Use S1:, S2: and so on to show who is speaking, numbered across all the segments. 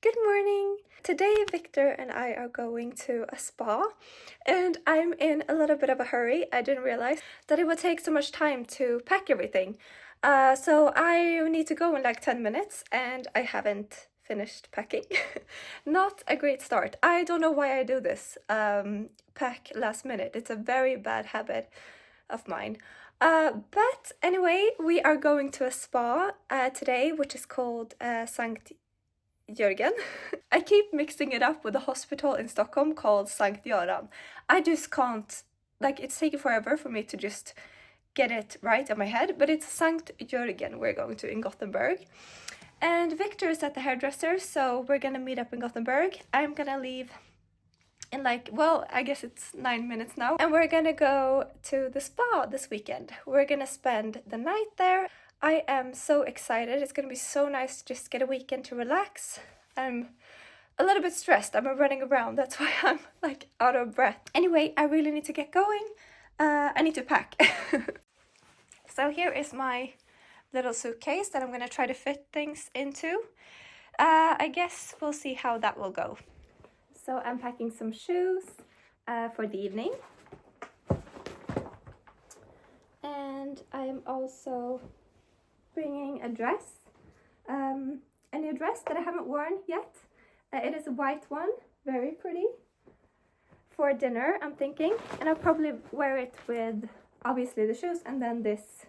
S1: Good morning! Today Victor and I are going to a spa and I'm in a little bit of a hurry. I didn't realize that it would take so much time to pack everything. So I need to go in like 10 minutes and I haven't finished packing. Not a great start. I don't know why I do this, pack last minute. It's a very bad habit of mine. But anyway, we are going to a spa today, which is called Sankt Jörgen. I keep mixing it up with a hospital in Stockholm called Sankt Jörgen. I just can't, like, it's taken forever for me to just get it right in my head, but it's Sankt Jörgen we're going to in Gothenburg. And Victor is at the hairdresser, so we're gonna meet up in Gothenburg. I'm gonna leave in like, well, I guess it's 9 minutes now. And we're gonna go to the spa this weekend. We're gonna spend the night there. I am so excited. It's gonna be so nice to just get a weekend to relax. I'm a little bit stressed. I'm running around. That's why I'm like out of breath. Anyway, I really need to get going. I need to pack. So here is my little suitcase that I'm gonna try to fit things into. I guess we'll see how that will go. So I'm packing some shoes for the evening. And I am also bringing a dress, a new dress that I haven't worn yet. It is a white one, very pretty, for dinner, I'm thinking. And I'll probably wear it with, obviously, the shoes and then this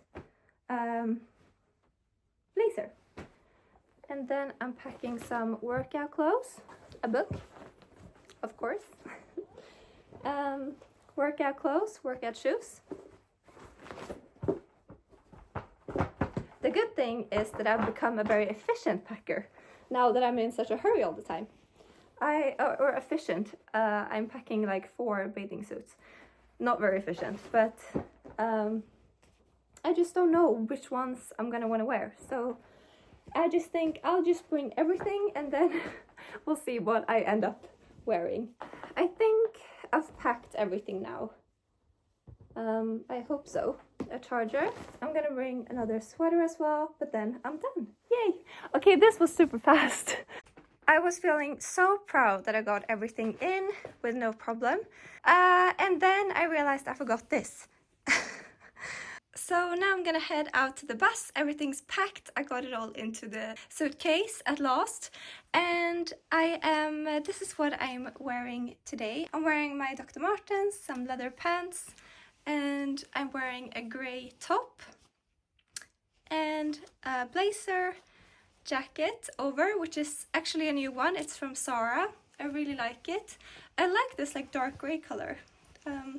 S1: blazer. And then I'm packing some workout clothes, a book, of course, workout clothes, workout shoes. The good thing is that I've become a very efficient packer now that I'm in such a hurry all the time. I'm packing like 4 bathing suits. Not very efficient, but I just don't know which ones I'm gonna want to wear. So I just think I'll just bring everything and then we'll see what I end up wearing. I think I've packed everything now. I hope so. A charger. I'm gonna bring another sweater as well, but then I'm done. Yay! Okay, this was super fast. I was feeling so proud that I got everything in with no problem. And then I realized I forgot this. So now I'm gonna head out to the bus. Everything's packed. I got it all into the suitcase at last. And this is what I'm wearing today. I'm wearing my Dr. Martens, some leather pants, and I'm wearing a grey top and a blazer jacket over, which is actually a new one. It's from Zara. I really like it. I like this like dark grey color. I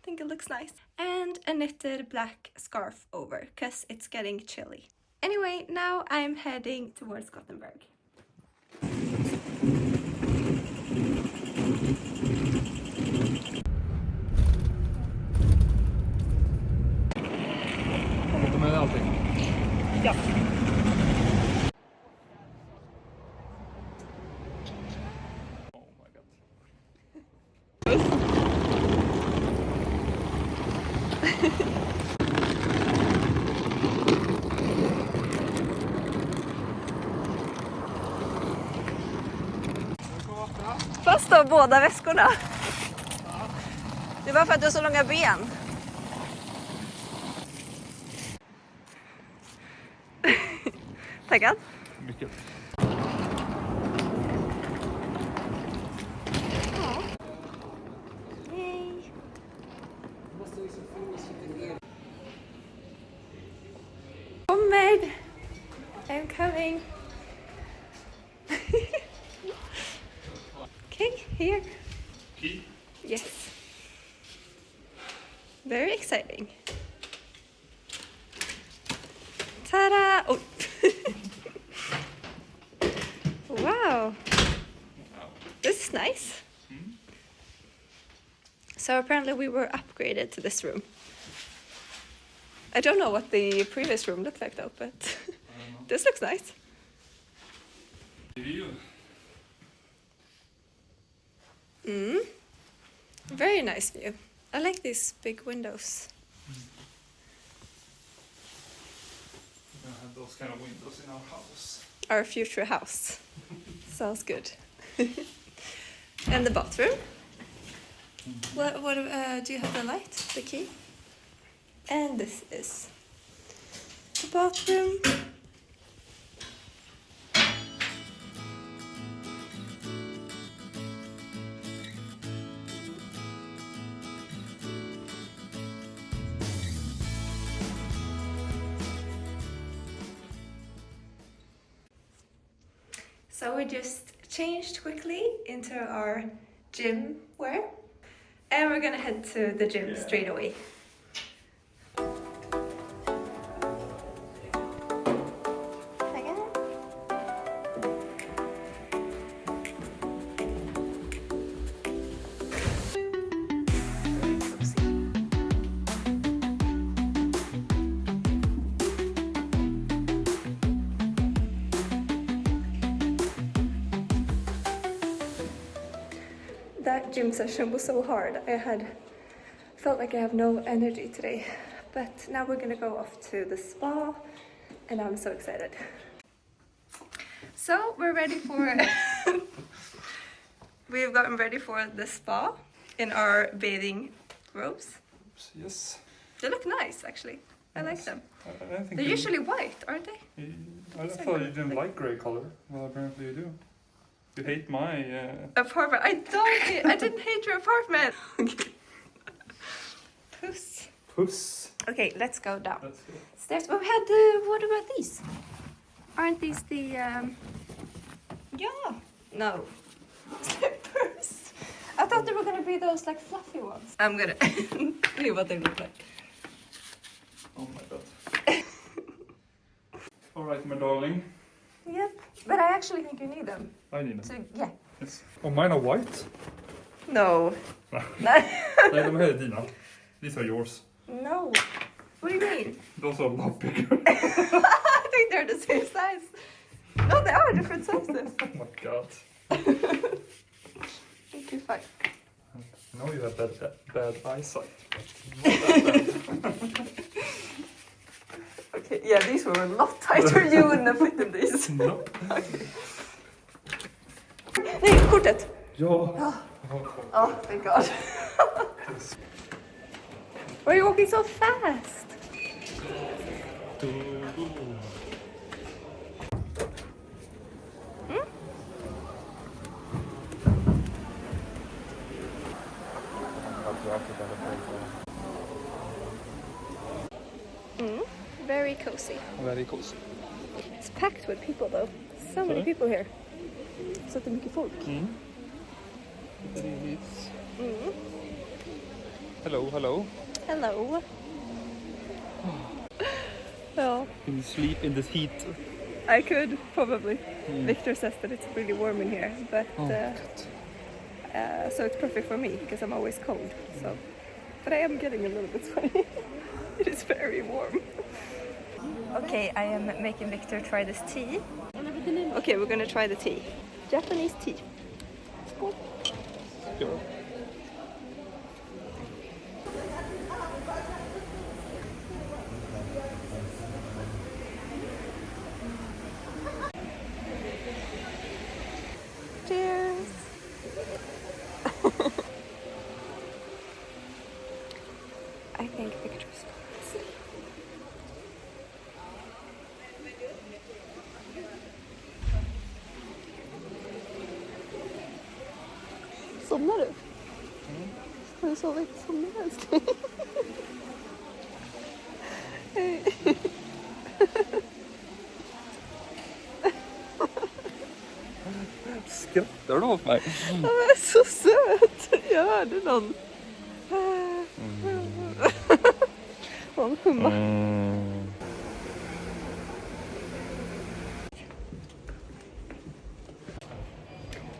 S1: think it looks nice. And a knitted black scarf over, because it's getting chilly. Anyway, now I'm heading towards Gothenburg.
S2: Med allting?
S1: Ja.
S2: Oh my god.
S1: Fast då båda väskorna. Det var för att du har så långa ben. Taggad?
S2: Mycket.
S1: Ja. Yay. Kommer! I'm coming. Okay, here.
S2: Key?
S1: Yes. Very exciting. Ta-da! Oh. Wow. This is nice. So apparently we were upgraded to this room. I don't know what the previous room looked like though, but this looks nice.
S2: View.
S1: Very nice view. I like these big windows.
S2: We don't have those kind of windows in our house.
S1: Our future house. Sounds good. And the bathroom? What do you have the light, the key? And this is the bathroom. So we just changed quickly into our gym wear, and we're gonna head to the gym straight away. That gym session was so hard. Felt like I have no energy today. But now we're gonna go off to the spa, and I'm so excited. So we're ready for we've gotten ready for the spa in our bathing robes.
S2: Yes.
S1: They look nice, actually. I like them.
S2: I think
S1: They're usually white, aren't they?
S2: I thought you didn't like grey color. Well, apparently you do. You hate my
S1: apartment. I didn't hate your apartment. Okay. Puss.
S2: Puss.
S1: Okay, let's go down.
S2: That's good.
S1: Stairs. Oh, we had what about these? Aren't these the yeah. No. Slippers. I thought they were gonna be those like fluffy ones. I'm gonna see what they look like.
S2: Oh my god. Alright, my darling.
S1: Yep. But I actually think you need them.
S2: I need them.
S1: So yeah.
S2: Yes. Oh, mine are white.
S1: No.
S2: Nej, de här är dina. These are yours.
S1: No. What do you mean?
S2: Those are a lot bigger.
S1: I think they're the same size. No, they are different sizes.
S2: Oh my god.
S1: Okay, fine.
S2: I know you have bad eyesight. But not that bad.
S1: Okay, yeah, these were a lot tighter. You wouldn't have fit in these.
S2: No.
S1: Okay. Nej, kortet!
S2: Ja.
S1: Oh, thank God. Why are you walking so fast? Very cozy.
S2: Very cozy.
S1: It's packed with people though. So many people here. Så att det är mycket folk.
S2: Hello, hello.
S1: Hello. Ja.
S2: Can you sleep in this heat?
S1: I could probably. Wictor says that it's really warm in here, but so it's perfect for me because I'm always cold. So, but I am getting a little bit sweaty. It is very warm. Okay, I am making Wictor try this tea. Okay, we're gonna try the tea. Japanese tea. Skål.
S2: Skål.
S1: Cheers. I think Wictor's falling asleep. Somnar du? Har du sovit? Somnar älskling?
S2: Skrattar du åt mig?
S1: Han är så söt. Jag hörde någon. Hon hummar.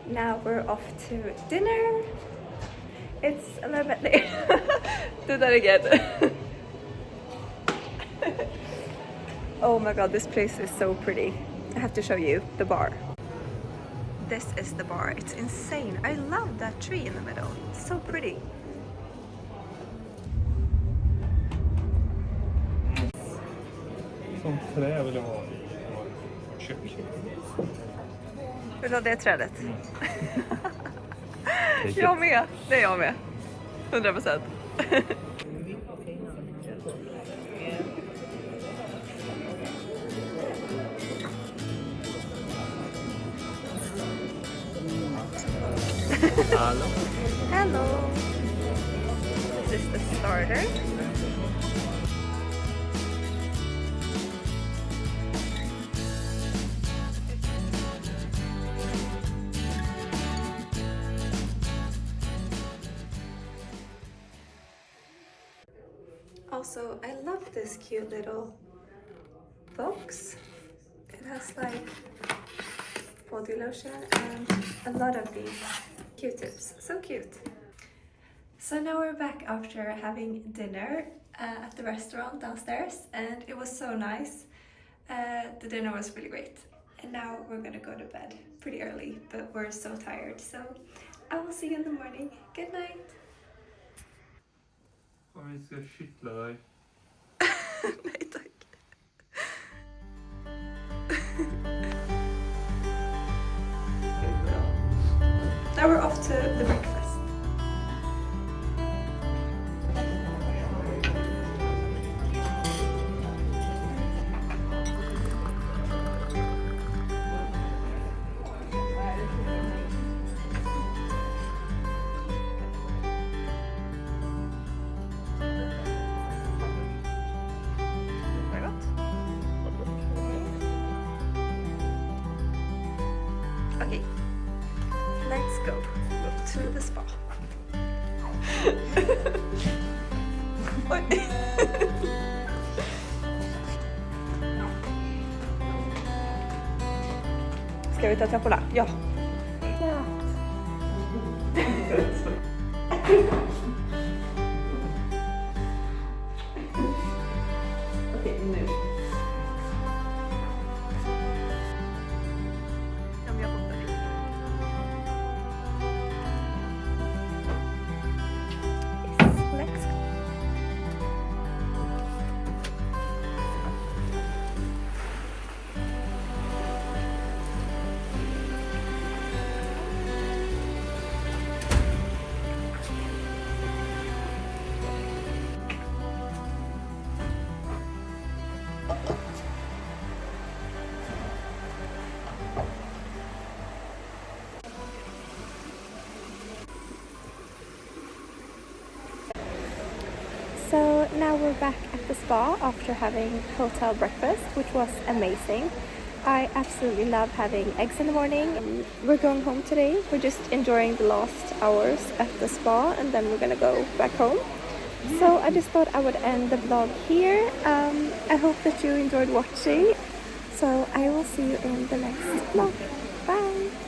S1: Now we're off to dinner. It's a little bit late. Do that again. Oh my god, this place is so pretty. I have to show you the bar. This is the bar. It's insane. I love that tree in the middle. It's so pretty.
S2: Som trä vill jag ha. Kök.
S1: Vill du ha det trädet?
S2: Take
S1: Jag
S2: it.
S1: med, det är jag med. 100%.
S2: Hello.
S1: Hello. This is the starter. Also, I love this cute little box. It has like body lotion and a lot of these Q-tips. So cute. So now we're back after having dinner at the restaurant downstairs, and it was so nice. The dinner was really great. And now we're gonna go to bed pretty early, but we're so tired. So I will see you in the morning. Good night.
S2: Om vi ska kittla dig.
S1: Nej tack. Now we're off to the breakfast. Okay, let's go to the spa. Oj. Ska vi ta trapporna? Ja. Ja. Okej, nu. So now we're back at the spa after having hotel breakfast, which was amazing. I absolutely love having eggs in the morning. We're going home today. We're just enjoying the last hours at the spa and then we're gonna go back home. So I just thought I would end the vlog here. I hope that you enjoyed watching. So I will see you in the next vlog. Bye!